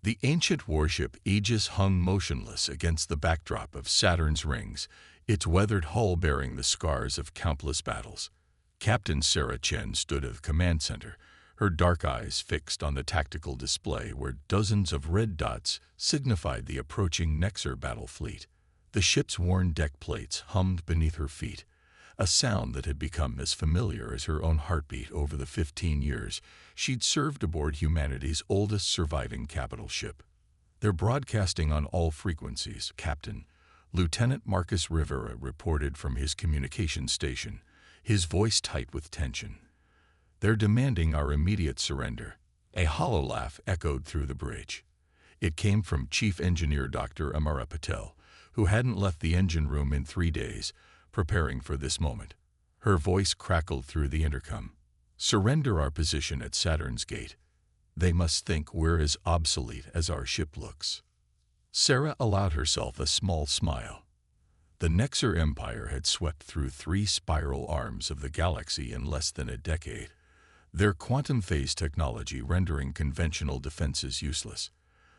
The ancient warship Aegis hung motionless against the backdrop of Saturn's rings, its weathered hull bearing the scars of countless battles. Captain Sarah Chen stood at the command center, her dark eyes fixed on the tactical display where dozens of red dots signified the approaching Nexar battle fleet. The ship's worn deck plates hummed beneath her feet, a sound that had become as familiar as her own heartbeat over the 15 years she'd served aboard humanity's oldest surviving capital ship. "They're broadcasting on all frequencies, Captain," Lieutenant Marcus Rivera reported from his communications station, his voice tight with tension. "They're demanding our immediate surrender." A hollow laugh echoed through the bridge. It came from Chief Engineer Dr. Amara Patel, who hadn't left the engine room in 3 days, preparing for this moment. Her voice crackled through the intercom. "Surrender our position at Saturn's gate. They must think we're as obsolete as our ship looks." Sarah allowed herself a small smile. The Nexar Empire had swept through 3 spiral arms of the galaxy in less than a decade, their quantum phase technology rendering conventional defenses useless.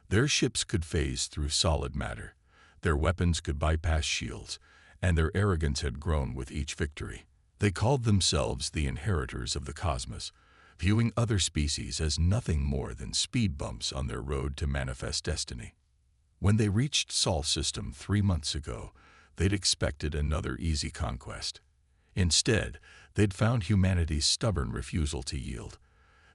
Their ships could phase through solid matter, their weapons could bypass shields, and their arrogance had grown with each victory. They called themselves the inheritors of the cosmos, viewing other species as nothing more than speed bumps on their road to manifest destiny. When they reached Sol System 3 months ago, they'd expected another easy conquest. Instead, they'd found humanity's stubborn refusal to yield.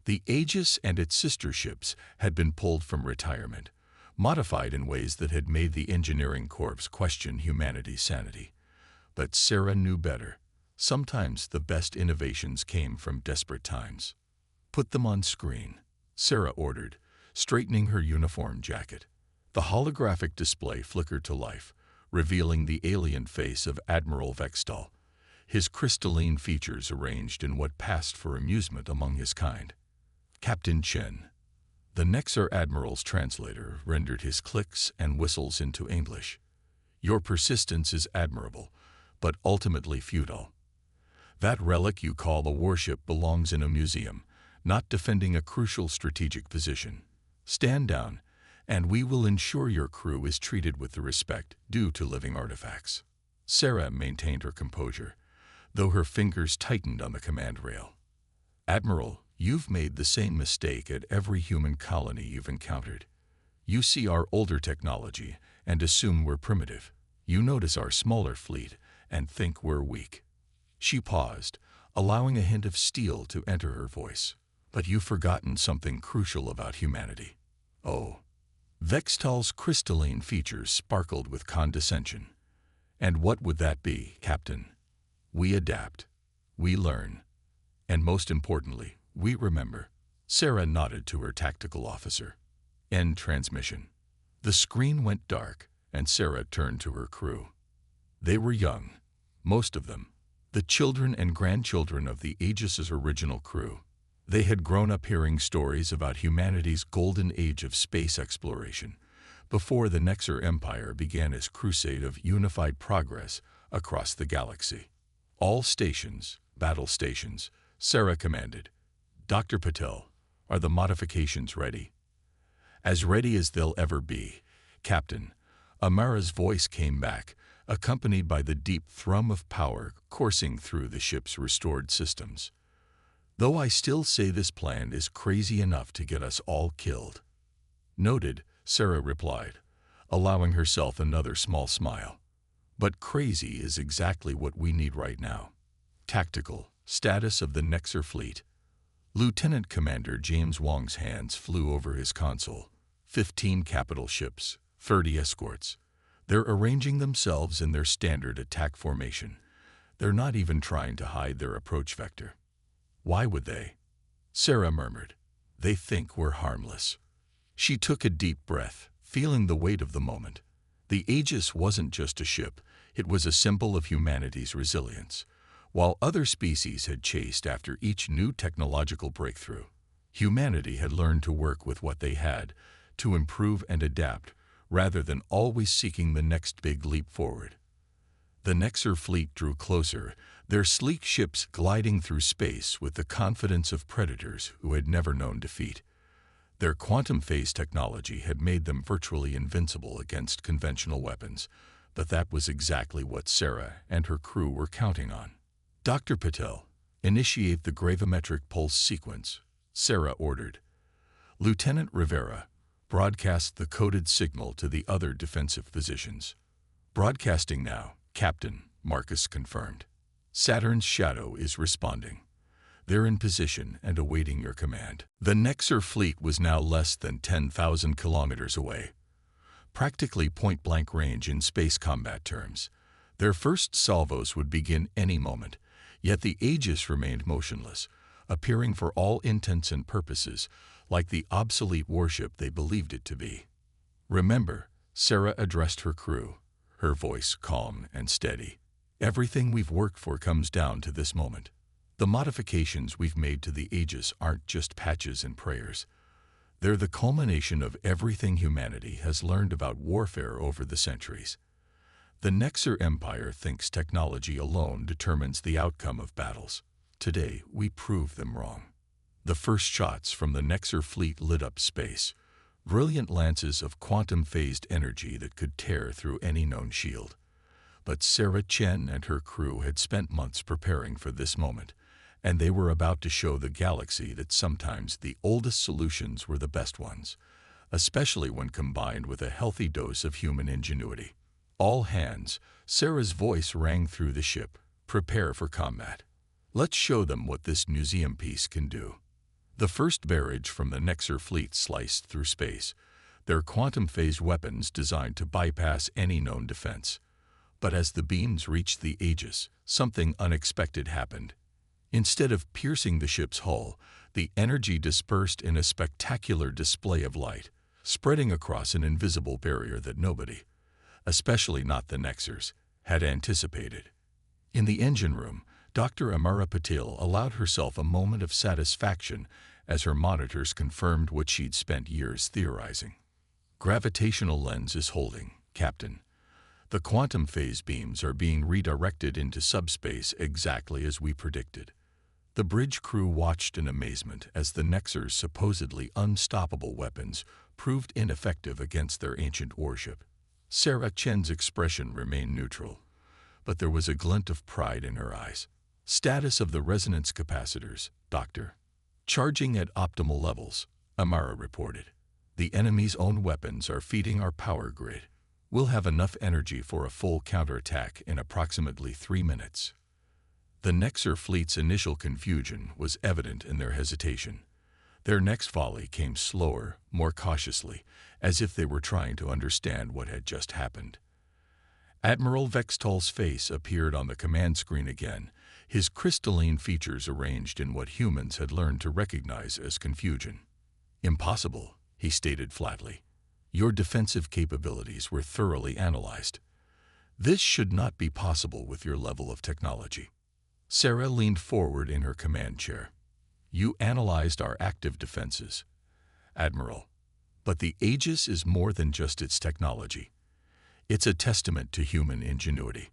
The Aegis and its sister ships had been pulled from retirement, modified in ways that had made the engineering corps question humanity's sanity. But Sarah knew better. Sometimes the best innovations came from desperate times. "Put them on screen," Sarah ordered, straightening her uniform jacket. The holographic display flickered to life, revealing the alien face of Admiral Vextal, his crystalline features arranged in what passed for amusement among his kind. "Captain Chen." The Nexar Admiral's translator rendered his clicks and whistles into English. "Your persistence is admirable, but ultimately futile. That relic you call the warship belongs in a museum, not defending a crucial strategic position. Stand down, and we will ensure your crew is treated with the respect due to living artifacts." Sarah maintained her composure, though her fingers tightened on the command rail. "Admiral, you've made the same mistake at every human colony you've encountered. You see our older technology and assume we're primitive. You notice our smaller fleet and think we're weak." She paused, allowing a hint of steel to enter her voice. "But you've forgotten something crucial about humanity." "Oh." Vextal's crystalline features sparkled with condescension. "And what would that be, Captain?" "We adapt. We learn. And most importantly, we remember." Sarah nodded to her tactical officer. End transmission. The screen went dark, and Sarah turned to her crew. They were young, most of them, the children and grandchildren of the Aegis's original crew. They had grown up hearing stories about humanity's golden age of space exploration, before the Nexar Empire began its crusade of unified progress across the galaxy. "All stations, battle stations," Sarah commanded. "Dr. Patel, are the modifications ready?" "As ready as they'll ever be, Captain." Amara's voice came back, accompanied by the deep thrum of power coursing through the ship's restored systems. "Though I still say this plan is crazy enough to get us all killed." "Noted," Sarah replied, allowing herself another small smile. "But crazy is exactly what we need right now." Tactical status of the Nexar fleet. Lieutenant Commander James Wong's hands flew over his console. 15 capital ships, 30 escorts. They're arranging themselves in their standard attack formation. They're not even trying to hide their approach vector. "Why would they?" Sarah murmured. "They think we're harmless." She took a deep breath, feeling the weight of the moment. The Aegis wasn't just a ship, it was a symbol of humanity's resilience. While other species had chased after each new technological breakthrough, humanity had learned to work with what they had, to improve and adapt, rather than always seeking the next big leap forward. The Nexar fleet drew closer, their sleek ships gliding through space with the confidence of predators who had never known defeat. Their quantum phase technology had made them virtually invincible against conventional weapons, but that was exactly what Sarah and her crew were counting on. "Dr. Patel, initiate the gravimetric pulse sequence," Sarah ordered. Lieutenant Rivera, broadcast the coded signal to the other defensive positions. "Broadcasting now, Captain," Marcus confirmed. "Saturn's shadow is responding. They're in position and awaiting your command." The Nexer fleet was now less than 10,000 kilometers away, practically point-blank range in space combat terms. Their first salvos would begin any moment, yet the Aegis remained motionless, appearing for all intents and purposes like the obsolete warship they believed it to be. "Remember," Sarah addressed her crew, her voice calm and steady, "everything we've worked for comes down to this moment. The modifications we've made to the Aegis aren't just patches and prayers. They're the culmination of everything humanity has learned about warfare over the centuries. The Nexer Empire thinks technology alone determines the outcome of battles. Today, we prove them wrong." The first shots from the Nexer fleet lit up space, brilliant lances of quantum-phased energy that could tear through any known shield. But Sarah Chen and her crew had spent months preparing for this moment, and they were about to show the galaxy that sometimes the oldest solutions were the best ones, especially when combined with a healthy dose of human ingenuity. "All hands," Sarah's voice rang through the ship. "Prepare for combat. Let's show them what this museum piece can do." The first barrage from the Nexer fleet sliced through space, their quantum-phase weapons designed to bypass any known defense. But as the beams reached the Aegis, something unexpected happened. Instead of piercing the ship's hull, the energy dispersed in a spectacular display of light, spreading across an invisible barrier that nobody, especially not the Nexers, had anticipated. In the engine room, Dr. Amara Patil allowed herself a moment of satisfaction as her monitors confirmed what she'd spent years theorizing. "Gravitational lens is holding, Captain. The quantum phase beams are being redirected into subspace exactly as we predicted." The bridge crew watched in amazement as the Nexer's supposedly unstoppable weapons proved ineffective against their ancient warship. Sarah Chen's expression remained neutral, but there was a glint of pride in her eyes. "Status of the resonance capacitors, Doctor." "Charging at optimal levels," Amara reported. "The enemy's own weapons are feeding our power grid. We'll have enough energy for a full counterattack in approximately 3 minutes." The Nexer fleet's initial confusion was evident in their hesitation. Their next volley came slower, more cautiously, as if they were trying to understand what had just happened. Admiral Vextal's face appeared on the command screen again, his crystalline features arranged in what humans had learned to recognize as confusion. "Impossible," he stated flatly. "Your defensive capabilities were thoroughly analyzed. This should not be possible with your level of technology." Sarah leaned forward in her command chair. "You analyzed our active defenses, Admiral. But the Aegis is more than just its technology. It's a testament to human ingenuity.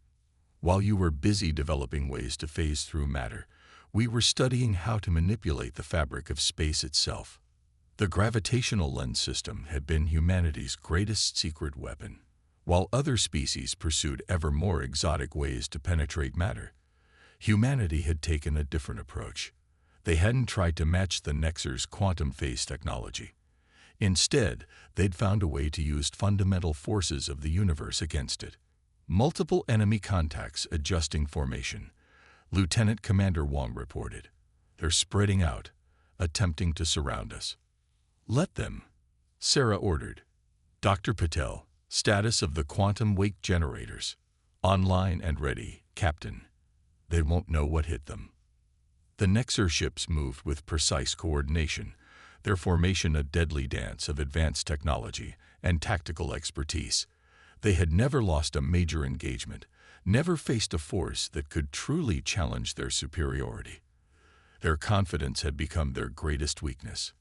While you were busy developing ways to phase through matter, we were studying how to manipulate the fabric of space itself. The gravitational lens system had been humanity's greatest secret weapon. While other species pursued ever more exotic ways to penetrate matter, humanity had taken a different approach. They hadn't tried to match the Nexer's quantum phase technology. Instead, they'd found a way to use fundamental forces of the universe against it. "Multiple enemy contacts adjusting formation," Lieutenant Commander Wong reported. "They're spreading out, attempting to surround us." "Let them," Sarah ordered. "Dr. Patel, status of the quantum wake generators. Online and ready, Captain. They won't know what hit them." The Nexer ships moved with precise coordination, their formation a deadly dance of advanced technology and tactical expertise. They had never lost a major engagement, never faced a force that could truly challenge their superiority. Their confidence had become their greatest weakness.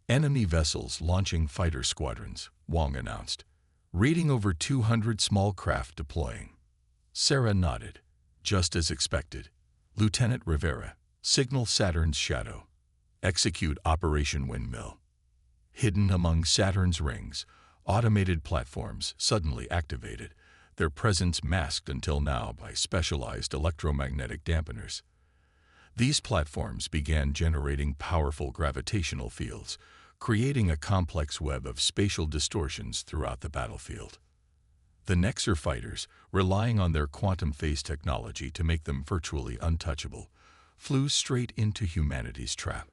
"Enemy vessels launching fighter squadrons," Wong announced. "Reading over 200 small craft deploying." Sarah nodded. "Just as expected. Lieutenant Rivera, signal Saturn's shadow. Execute Operation Windmill." Hidden among Saturn's rings, automated platforms suddenly activated, their presence masked until now by specialized electromagnetic dampeners. These platforms began generating powerful gravitational fields, creating a complex web of spatial distortions throughout the battlefield. The Nexer fighters, relying on their quantum phase technology to make them virtually untouchable, flew straight into humanity's trap.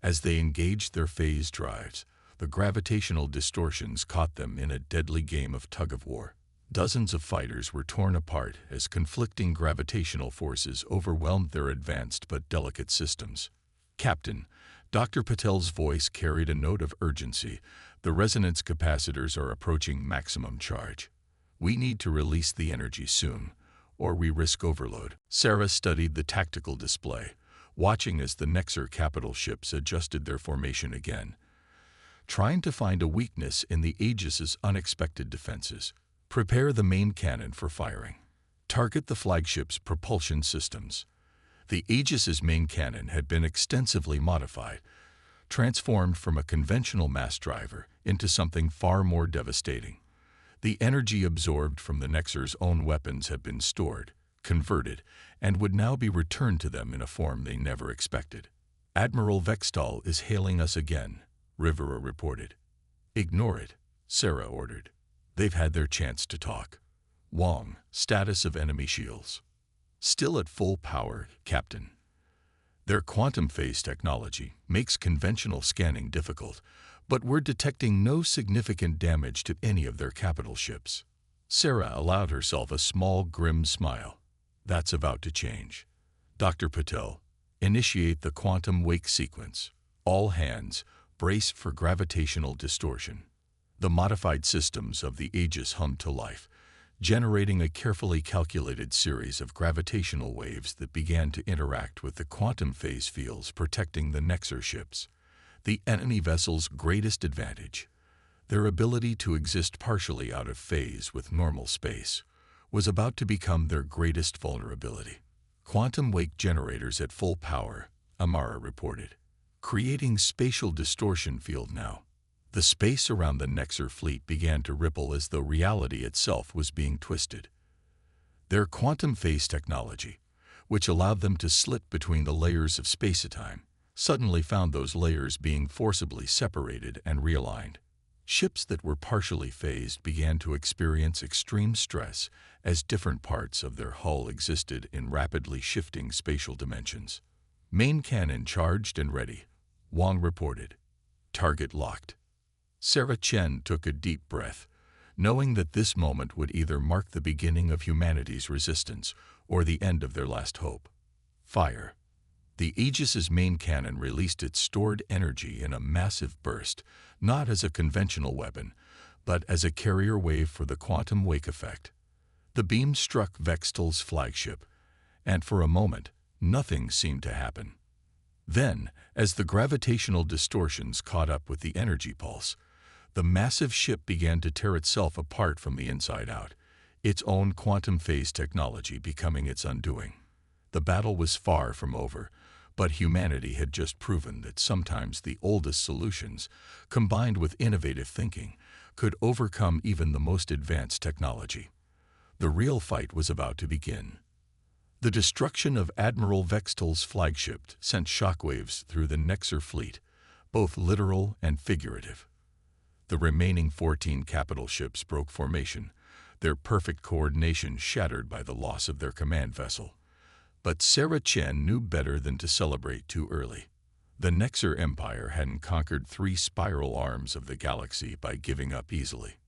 As they engaged their phase drives, the gravitational distortions caught them in a deadly game of tug-of-war. Dozens of fighters were torn apart as conflicting gravitational forces overwhelmed their advanced but delicate systems. "Captain," Dr. Patel's voice carried a note of urgency. "The resonance capacitors are approaching maximum charge. We need to release the energy soon, or we risk overload." Sarah studied the tactical display, watching as the Nexer capital ships adjusted their formation again, trying to find a weakness in the Aegis's unexpected defenses. "Prepare the main cannon for firing. Target the flagship's propulsion systems." The Aegis's main cannon had been extensively modified, transformed from a conventional mass driver into something far more devastating. The energy absorbed from the Nexer's own weapons had been stored, converted, and would now be returned to them in a form they never expected. "Admiral Vextal is hailing us again," Rivera reported. "Ignore it," Sarah ordered. "They've had their chance to talk." Wong, status of enemy shields. "Still at full power, Captain. Their quantum phase technology makes conventional scanning difficult, but we're detecting no significant damage to any of their capital ships." Sarah allowed herself a small, grim smile. "That's about to change. Dr. Patel, initiate the quantum wake sequence. All hands, brace for gravitational distortion." The modified systems of the Aegis hummed to life, generating a carefully calculated series of gravitational waves that began to interact with the quantum phase fields protecting the Nexer ships. The enemy vessel's greatest advantage, their ability to exist partially out of phase with normal space, was about to become their greatest vulnerability. "Quantum wake generators at full power," Amara reported. "Creating spatial distortion field now." The space around the Nexer fleet began to ripple as though reality itself was being twisted. Their quantum phase technology, which allowed them to slit between the layers of space-time, suddenly found those layers being forcibly separated and realigned. Ships that were partially phased began to experience extreme stress as different parts of their hull existed in rapidly shifting spatial dimensions. "Main cannon charged and ready," Wong reported. "Target locked." Sarah Chen took a deep breath, knowing that this moment would either mark the beginning of humanity's resistance or the end of their last hope. "Fire." The Aegis's main cannon released its stored energy in a massive burst, not as a conventional weapon, but as a carrier wave for the quantum wake effect. The beam struck Vextal's flagship, and for a moment, nothing seemed to happen. Then, as the gravitational distortions caught up with the energy pulse, the massive ship began to tear itself apart from the inside out, its own quantum phase technology becoming its undoing. The battle was far from over, but humanity had just proven that sometimes the oldest solutions, combined with innovative thinking, could overcome even the most advanced technology. The real fight was about to begin. The destruction of Admiral Vextal's flagship sent shockwaves through the Nexer fleet, both literal and figurative. The remaining 14 capital ships broke formation, their perfect coordination shattered by the loss of their command vessel. But Sarah Chen knew better than to celebrate too early. The Nexer Empire hadn't conquered 3 spiral arms of the galaxy by giving up easily.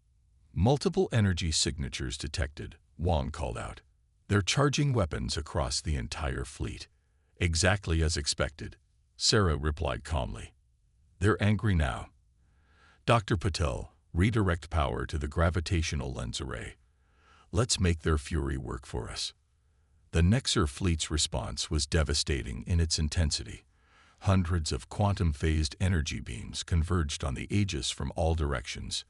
"Multiple energy signatures detected," Wong called out. "They're charging weapons across the entire fleet." "Exactly as expected," Sarah replied calmly. "They're angry now. Dr. Patel, redirect power to the gravitational lens array. Let's make their fury work for us." The Nexer fleet's response was devastating in its intensity. Hundreds of quantum-phased energy beams converged on the Aegis from all directions,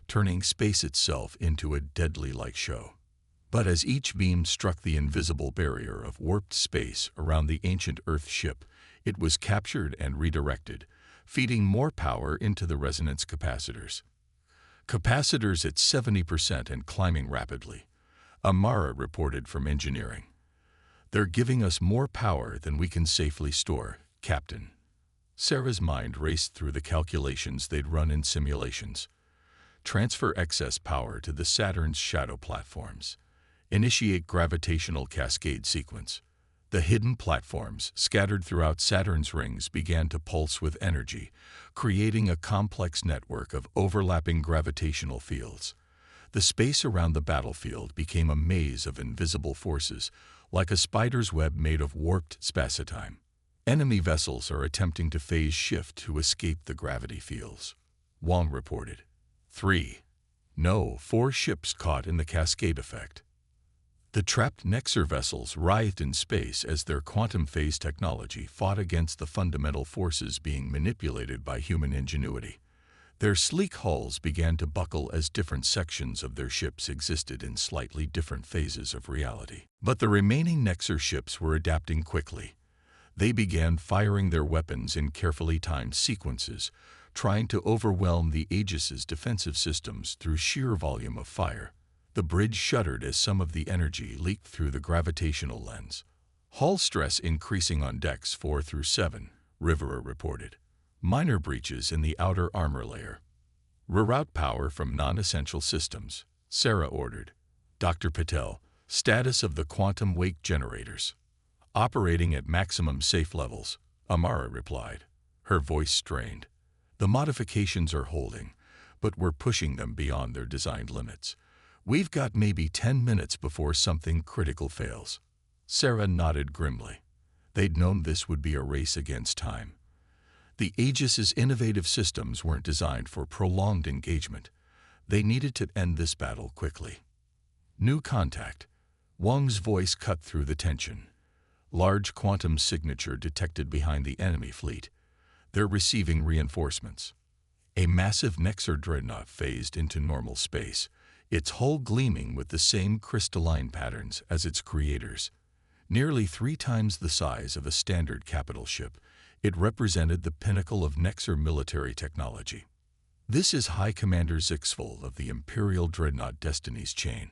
turning space itself into a deadly light show. But as each beam struck the invisible barrier of warped space around the ancient Earth ship, it was captured and redirected, feeding more power into the resonance capacitors. Capacitors at 70% and climbing rapidly, Amara reported from engineering. They're giving us more power than we can safely store, Captain. Sarah's mind raced through the calculations they'd run in simulations. Transfer excess power to the Saturn's shadow platforms. Initiate gravitational cascade sequence. The hidden platforms, scattered throughout Saturn's rings, began to pulse with energy, creating a complex network of overlapping gravitational fields. The space around the battlefield became a maze of invisible forces, like a spider's web made of warped spacetime. Enemy vessels are attempting to phase shift to escape the gravity fields, Wang reported. 4 ships caught in the cascade effect. The trapped Nexar vessels writhed in space as their quantum phase technology fought against the fundamental forces being manipulated by human ingenuity. Their sleek hulls began to buckle as different sections of their ships existed in slightly different phases of reality. But the remaining Nexar ships were adapting quickly. They began firing their weapons in carefully timed sequences, trying to overwhelm the Aegis's defensive systems through sheer volume of fire. The bridge shuddered as some of the energy leaked through the gravitational lens. Hull stress increasing on decks 4 through 7, Rivera reported. Minor breaches in the outer armor layer. Reroute power from non-essential systems, Sarah ordered. Dr. Patel, status of the quantum wake generators. Operating at maximum safe levels, Amara replied, her voice strained. The modifications are holding, but we're pushing them beyond their designed limits. We've got maybe 10 minutes before something critical fails. Sarah nodded grimly. They'd known this would be a race against time. The Aegis's innovative systems weren't designed for prolonged engagement. They needed to end this battle quickly. New contact. Wang's voice cut through the tension. Large quantum signature detected behind the enemy fleet. They're receiving reinforcements. A massive Nexar dreadnought phased into normal space, its hull gleaming with the same crystalline patterns as its creators. Nearly 3 times the size of a standard capital ship, it represented the pinnacle of Nexar military technology. This is High Commander Zixful of the Imperial Dreadnought Destiny's Chain.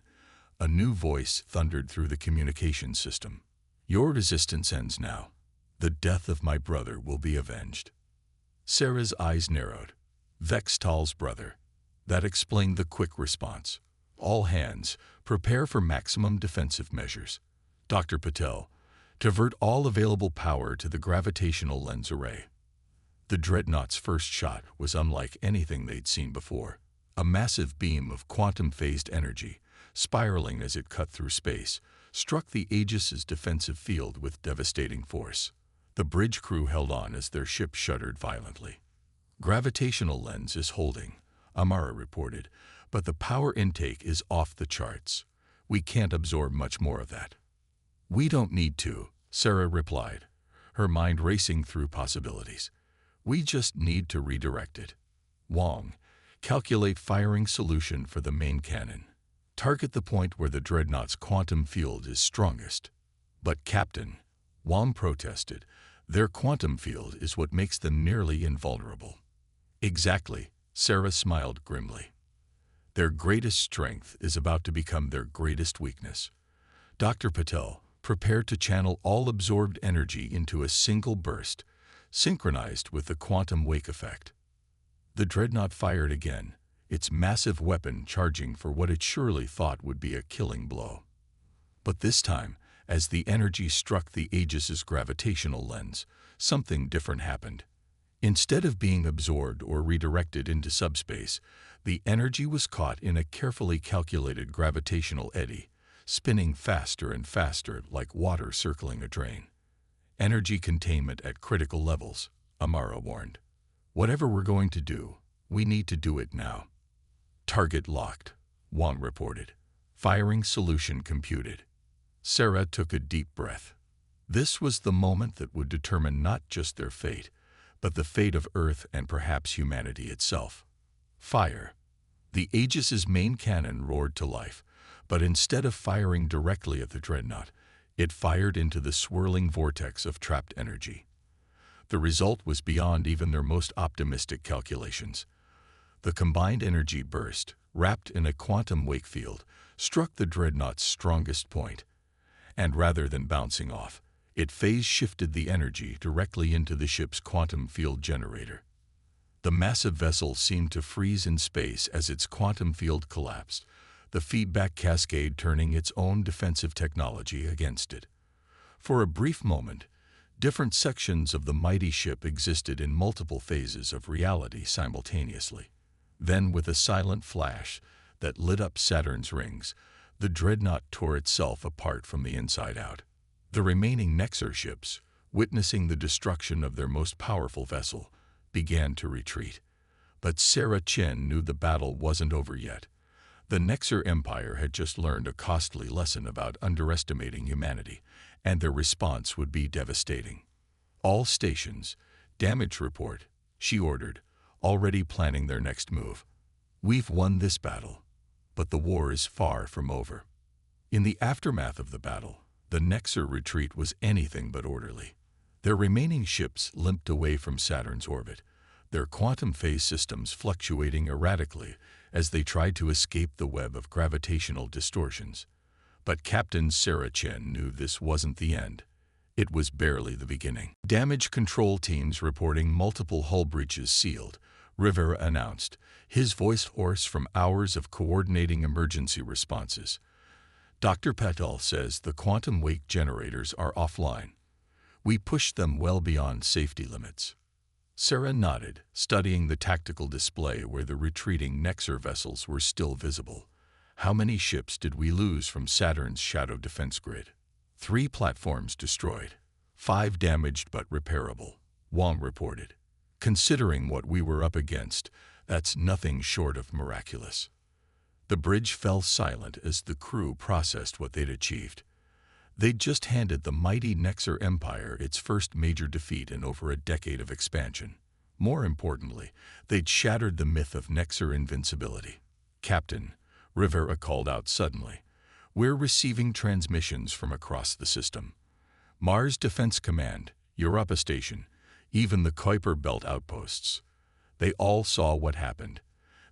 A new voice thundered through the communication system. Your resistance ends now. The death of my brother will be avenged. Sarah's eyes narrowed. Vextal's brother. That explained the quick response. All hands, prepare for maximum defensive measures. Dr. Patel, divert all available power to the gravitational lens array. The dreadnought's first shot was unlike anything they'd seen before. A massive beam of quantum-phased energy, spiraling as it cut through space, struck the Aegis's defensive field with devastating force. The bridge crew held on as their ship shuddered violently. Gravitational lens is holding, Amara reported, but the power intake is off the charts. We can't absorb much more of that. We don't need to, Sarah replied, her mind racing through possibilities. We just need to redirect it. Wang, calculate firing solution for the main cannon. Target the point where the dreadnought's quantum field is strongest. But Captain, Wang protested, their quantum field is what makes them nearly invulnerable. Exactly, Sarah smiled grimly. Their greatest strength is about to become their greatest weakness. Dr. Patel, prepare to channel all absorbed energy into a single burst, synchronized with the quantum wake effect. The dreadnought fired again, its massive weapon charging for what it surely thought would be a killing blow. But this time, as the energy struck the Aegis's gravitational lens, something different happened. Instead of being absorbed or redirected into subspace, the energy was caught in a carefully calculated gravitational eddy, spinning faster and faster like water circling a drain. Energy containment at critical levels, Amara warned. Whatever we're going to do, we need to do it now. Target locked, Wang reported. Firing solution computed. Sarah took a deep breath. This was the moment that would determine not just their fate, but the fate of Earth and perhaps humanity itself. Fire. The Aegis's main cannon roared to life, but instead of firing directly at the dreadnought, it fired into the swirling vortex of trapped energy. The result was beyond even their most optimistic calculations. The combined energy burst, wrapped in a quantum wake field, struck the dreadnought's strongest point, and rather than bouncing off, it phase-shifted the energy directly into the ship's quantum field generator. The massive vessel seemed to freeze in space as its quantum field collapsed, the feedback cascade turning its own defensive technology against it. For a brief moment, different sections of the mighty ship existed in multiple phases of reality simultaneously. Then, with a silent flash that lit up Saturn's rings, the dreadnought tore itself apart from the inside out. The remaining Nexar ships, witnessing the destruction of their most powerful vessel, began to retreat. But Sarah Chen knew the battle wasn't over yet. The Nexar Empire had just learned a costly lesson about underestimating humanity, and their response would be devastating. "All stations, damage report," she ordered, already planning their next move. "We've won this battle, but the war is far from over." In the aftermath of the battle, the Nexar retreat was anything but orderly. Their remaining ships limped away from Saturn's orbit, their quantum phase systems fluctuating erratically as they tried to escape the web of gravitational distortions. But Captain Sarah Chen knew this wasn't the end. It was barely the beginning. "Damage control teams reporting multiple hull breaches sealed," Rivera announced, his voice hoarse from hours of coordinating emergency responses. "Dr. Patel says the quantum wake generators are offline. We pushed them well beyond safety limits." Sarah nodded, studying the tactical display where the retreating Nexar vessels were still visible. "How many ships did we lose from Saturn's shadow defense grid?" 3 platforms destroyed, 5 damaged but repairable," Wong reported. "Considering what we were up against, that's nothing short of miraculous." The bridge fell silent as the crew processed what they'd achieved. They'd just handed the mighty Nexar Empire its first major defeat in over a decade of expansion. More importantly, they'd shattered the myth of Nexar invincibility. "Captain," Rivera called out suddenly, "we're receiving transmissions from across the system. Mars Defense Command, Europa Station, even the Kuiper Belt outposts. They all saw what happened.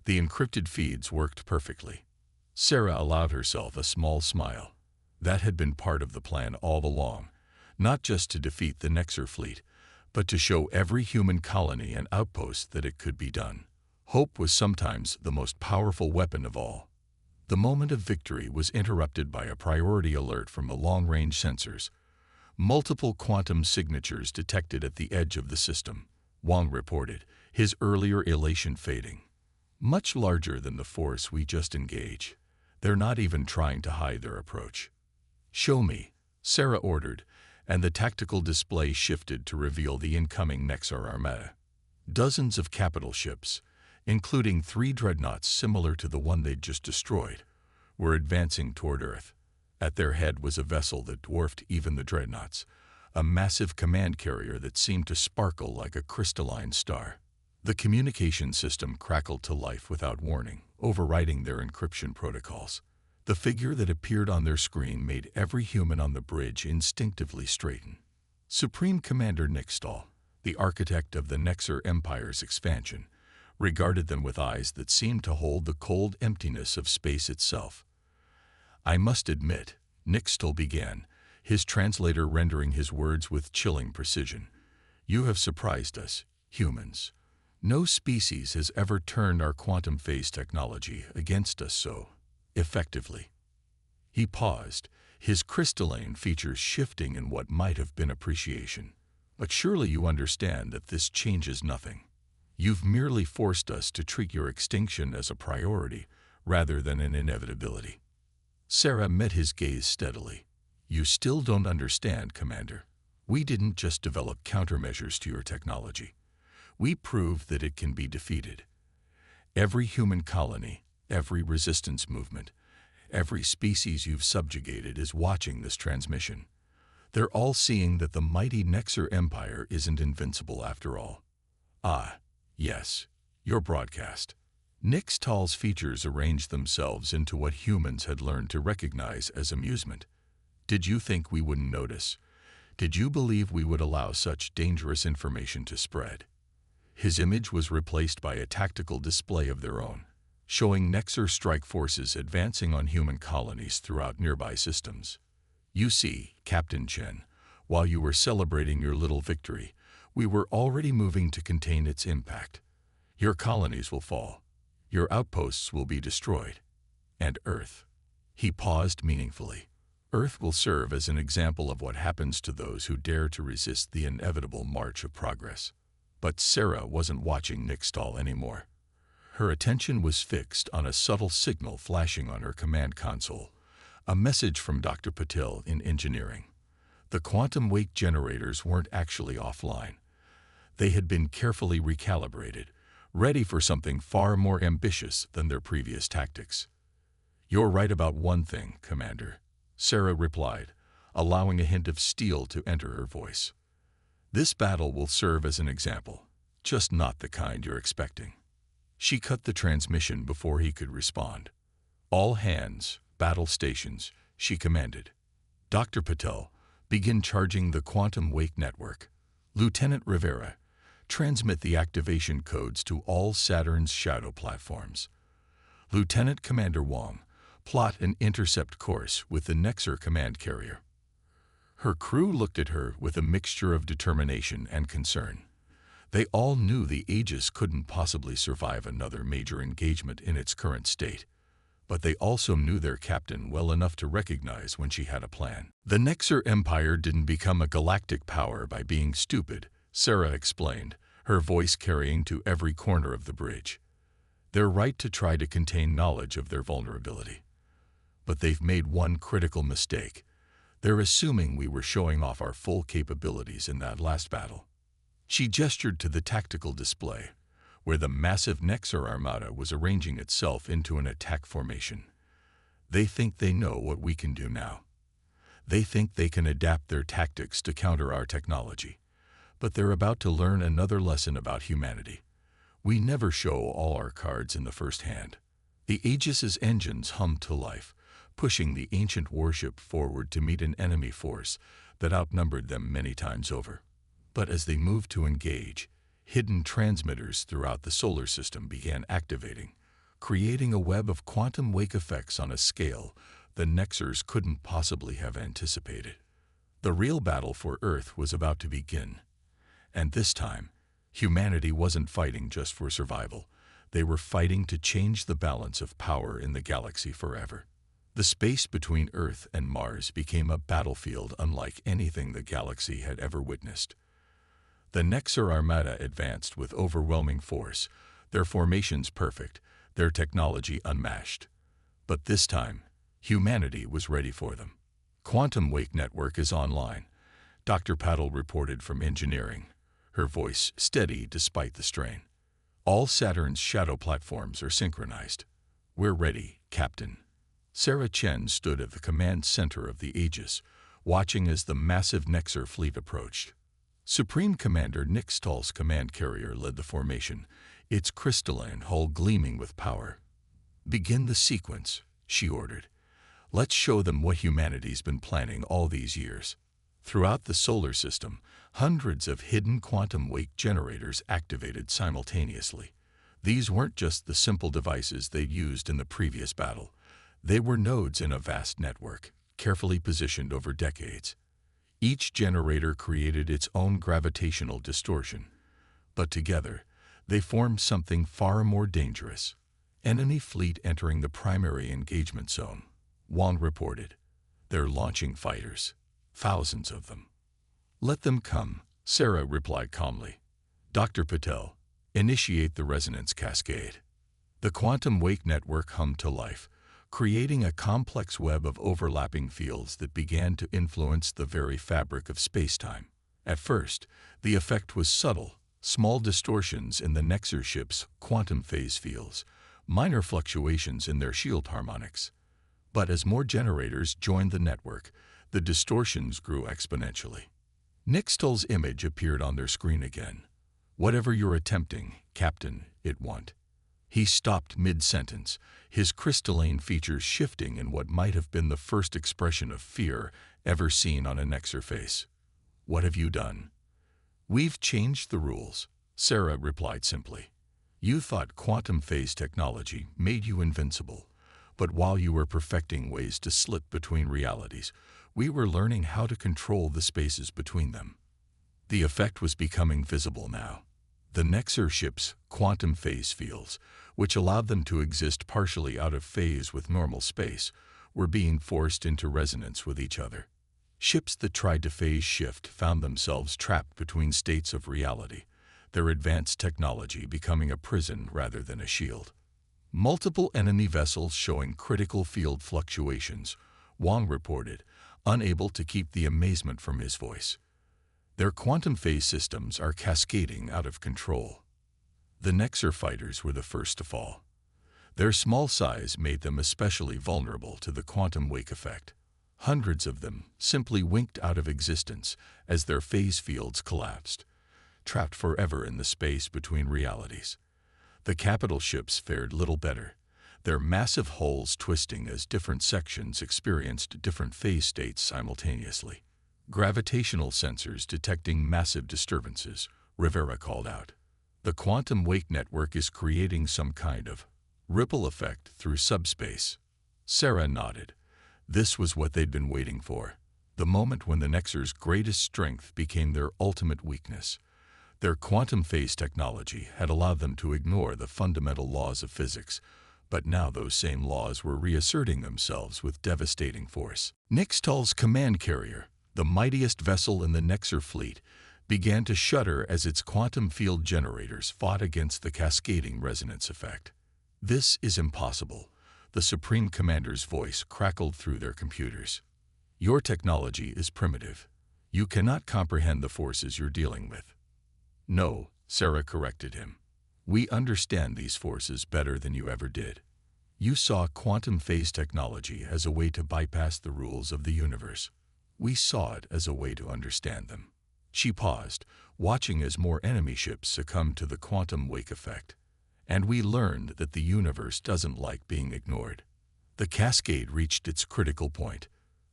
The encrypted feeds worked perfectly." Sarah allowed herself a small smile. That had been part of the plan all along, not just to defeat the Nexar fleet, but to show every human colony and outpost that it could be done. Hope was sometimes the most powerful weapon of all. The moment of victory was interrupted by a priority alert from the long-range sensors. "Multiple quantum signatures detected at the edge of the system," Wong reported, his earlier elation fading. "Much larger than the force we just engaged. They're not even trying to hide their approach." "Show me," Sarah ordered, and the tactical display shifted to reveal the incoming Nexar Armada. Dozens of capital ships, including 3 dreadnoughts similar to the one they'd just destroyed, were advancing toward Earth. At their head was a vessel that dwarfed even the dreadnoughts, a massive command carrier that seemed to sparkle like a crystalline star. The communication system crackled to life without warning, overriding their encryption protocols. The figure that appeared on their screen made every human on the bridge instinctively straighten. Supreme Commander Nixtal, the architect of the Nexar Empire's expansion, regarded them with eyes that seemed to hold the cold emptiness of space itself. "I must admit," Nixtal began, his translator rendering his words with chilling precision, "you have surprised us, humans. No species has ever turned our quantum phase technology against us so effectively." He paused, his crystalline features shifting in what might have been appreciation. "But surely you understand that this changes nothing. You've merely forced us to treat your extinction as a priority rather than an inevitability." Sarah met his gaze steadily. "You still don't understand, Commander. We didn't just develop countermeasures to your technology. We proved that it can be defeated. Every human colony, every resistance movement, every species you've subjugated is watching this transmission. They're all seeing that the mighty Nexar Empire isn't invincible after all." "Ah, yes, your broadcast." Nixtal's features arranged themselves into what humans had learned to recognize as amusement. "Did you think we wouldn't notice? Did you believe we would allow such dangerous information to spread? His image was replaced by a tactical display of their own, showing Nexer strike forces advancing on human colonies throughout nearby systems. You see, Captain Chen, while you were celebrating your little victory, we were already moving to contain its impact. Your colonies will fall. Your outposts will be destroyed. And Earth. He paused meaningfully. Earth will serve as an example of what happens to those who dare to resist the inevitable march of progress. But Sarah wasn't watching Nixtal anymore. Her attention was fixed on a subtle signal flashing on her command console, a message from Dr. Patel in engineering. The quantum wake generators weren't actually offline. They had been carefully recalibrated, ready for something far more ambitious than their previous tactics. "You're right about one thing, Commander," Sarah replied, allowing a hint of steel to enter her voice. "This battle will serve as an example, just not the kind you're expecting." She cut the transmission before he could respond. "All hands, battle stations," she commanded. "Dr. Patel, begin charging the quantum wake network. Lieutenant Rivera, transmit the activation codes to all Saturn's shadow platforms. Lieutenant Commander Wong, plot an intercept course with the Nexer command carrier." Her crew looked at her with a mixture of determination and concern. They all knew the Aegis couldn't possibly survive another major engagement in its current state, but they also knew their captain well enough to recognize when she had a plan. "The Nexer Empire didn't become a galactic power by being stupid," Sarah explained, her voice carrying to every corner of the bridge. "They're right to try to contain knowledge of their vulnerability. But they've made one critical mistake. They're assuming we were showing off our full capabilities in that last battle." She gestured to the tactical display, where the massive Nexer Armada was arranging itself into an attack formation. "They think they know what we can do now. They think they can adapt their tactics to counter our technology. But they're about to learn another lesson about humanity. We never show all our cards in the first hand." The Aegis's engines hummed to life, pushing the ancient warship forward to meet an enemy force that outnumbered them many times over. But as they moved to engage, hidden transmitters throughout the solar system began activating, creating a web of quantum wake effects on a scale the Nexers couldn't possibly have anticipated. The real battle for Earth was about to begin. And this time, humanity wasn't fighting just for survival. They were fighting to change the balance of power in the galaxy forever. The space between Earth and Mars became a battlefield unlike anything the galaxy had ever witnessed. The Nexer Armada advanced with overwhelming force, their formations perfect, their technology unmatched. But this time, humanity was ready for them. "Quantum Wake Network is online," Dr. Paddle reported from engineering, her voice steady despite the strain. "All Saturn's shadow platforms are synchronized. We're ready, Captain." Sarah Chen stood at the command center of the Aegis, watching as the massive Nexer fleet approached. Supreme Commander Nixtal's command carrier led the formation, its crystalline hull gleaming with power. "Begin the sequence," she ordered. "Let's show them what humanity's been planning all these years." Throughout the solar system, hundreds of hidden quantum wake generators activated simultaneously. These weren't just the simple devices they'd used in the previous battle. They were nodes in a vast network, carefully positioned over decades. Each generator created its own gravitational distortion, but together, they formed something far more dangerous. "Enemy fleet entering the primary engagement zone," Wong reported. "They're launching fighters, thousands of them." "Let them come," Sarah replied calmly. "Dr. Patel, initiate the resonance cascade." The quantum wake network hummed to life, creating a complex web of overlapping fields that began to influence the very fabric of space-time. At first, the effect was subtle, small distortions in the Nexer ship's quantum phase fields, minor fluctuations in their shield harmonics. But as more generators joined the network, the distortions grew exponentially. Nixtal's image appeared on their screen again. "Whatever you're attempting, Captain, it won't." He stopped mid-sentence, his crystalline features shifting in what might have been the first expression of fear ever seen on a Nexer face. "What have you done?" "We've changed the rules," Sarah replied simply. "You thought quantum phase technology made you invincible, but while you were perfecting ways to slip between realities, we were learning how to control the spaces between them." The effect was becoming visible now. The Nexer ships' quantum phase fields, which allowed them to exist partially out of phase with normal space, were being forced into resonance with each other. Ships that tried to phase shift found themselves trapped between states of reality, their advanced technology becoming a prison rather than a shield. Multiple enemy vessels showing critical field fluctuations, Wang reported, unable to keep the amazement from his voice. Their quantum phase systems are cascading out of control. The Nexer fighters were the first to fall. Their small size made them especially vulnerable to the quantum wake effect. Hundreds of them simply winked out of existence as their phase fields collapsed, trapped forever in the space between realities. The capital ships fared little better, their massive hulls twisting as different sections experienced different phase states simultaneously. "Gravitational sensors detecting massive disturbances," Rivera called out. "The quantum wake network is creating some kind of ripple effect through subspace." Sarah nodded. This was what they'd been waiting for, the moment when the Nexer's greatest strength became their ultimate weakness. Their quantum phase technology had allowed them to ignore the fundamental laws of physics, but now those same laws were reasserting themselves with devastating force. Nixtal's command carrier, the mightiest vessel in the Nexer fleet, began to shudder as its quantum field generators fought against the cascading resonance effect. "This is impossible," the Supreme Commander's voice crackled through their computers. "Your technology is primitive. You cannot comprehend the forces you're dealing with." "No," Sarah corrected him. "We understand these forces better than you ever did. You saw quantum phase technology as a way to bypass the rules of the universe. We saw it as a way to understand them." She paused, watching as more enemy ships succumbed to the quantum wake effect. "And we learned that the universe doesn't like being ignored." The cascade reached its critical point.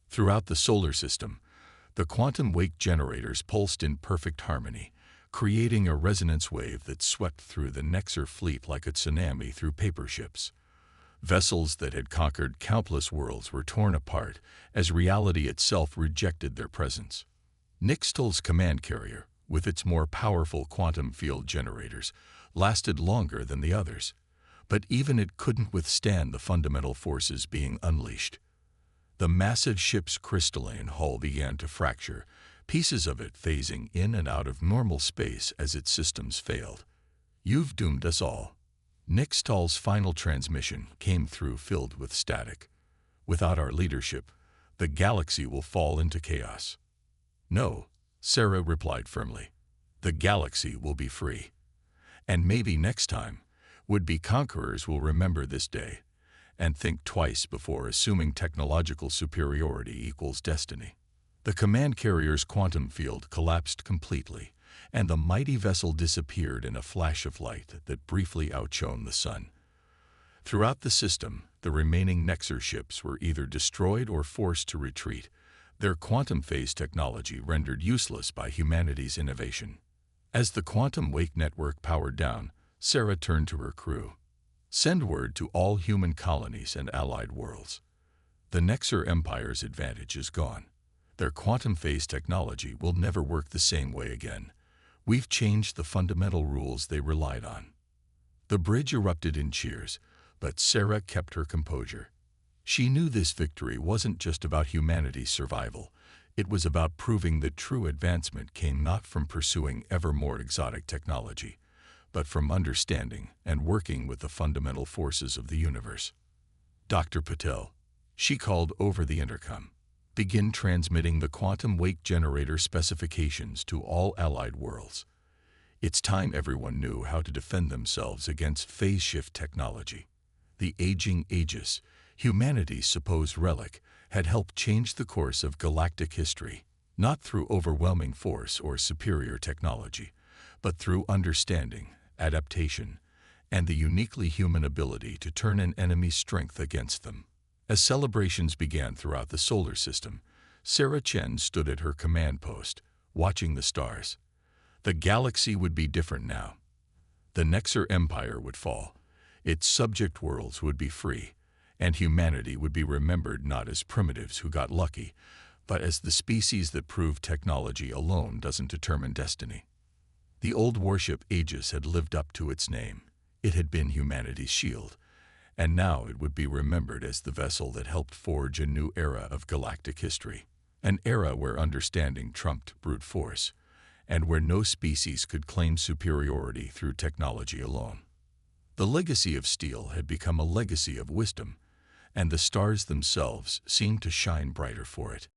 Throughout the solar system, the quantum wake generators pulsed in perfect harmony, creating a resonance wave that swept through the Nexer fleet like a tsunami through paper ships. Vessels that had conquered countless worlds were torn apart as reality itself rejected their presence. Nixtal's command carrier, with its more powerful quantum field generators, lasted longer than the others, but even it couldn't withstand the fundamental forces being unleashed. The massive ship's crystalline hull began to fracture, pieces of it phasing in and out of normal space as its systems failed. "You've doomed us all." Nixtal's final transmission came through filled with static. "Without our leadership, the galaxy will fall into chaos." "No," Sarah replied firmly. "The galaxy will be free. And maybe next time, would-be conquerors will remember this day and think twice before assuming technological superiority equals destiny." The command carrier's quantum field collapsed completely, and the mighty vessel disappeared in a flash of light that briefly outshone the sun. Throughout the system, the remaining Nexer ships were either destroyed or forced to retreat, their quantum phase technology rendered useless by humanity's innovation. As the quantum wake network powered down, Sarah turned to her crew. "Send word to all human colonies and allied worlds. The Nexer Empire's advantage is gone. Their quantum phase technology will never work the same way again. We've changed the fundamental rules they relied on." The bridge erupted in cheers, but Sarah kept her composure. She knew this victory wasn't just about humanity's survival. It was about proving that true advancement came not from pursuing ever more exotic technology, but from understanding and working with the fundamental forces of the universe. "Dr. Patel," she called over the intercom, "begin transmitting the quantum wake generator specifications to all allied worlds. It's time everyone knew how to defend themselves against phase shift technology." The aging Aegis, humanity's supposed relic, had helped change the course of galactic history, not through overwhelming force or superior technology, but through understanding, adaptation, and the uniquely human ability to turn an enemy's strength against them. As celebrations began throughout the solar system, Sarah Chen stood at her command post, watching the stars. The galaxy would be different now. The Nexer Empire would fall, its subject worlds would be free, and humanity would be remembered not as primitives who got lucky, but as the species that proved technology alone doesn't determine destiny. The old warship Aegis had lived up to its name. It had been humanity's shield, and now it would be remembered as the vessel that helped forge a new era of galactic history, an era where understanding trumped brute force, and where no species could claim superiority through technology alone. The legacy of steel had become a legacy of wisdom, and the stars themselves seemed to shine brighter for it.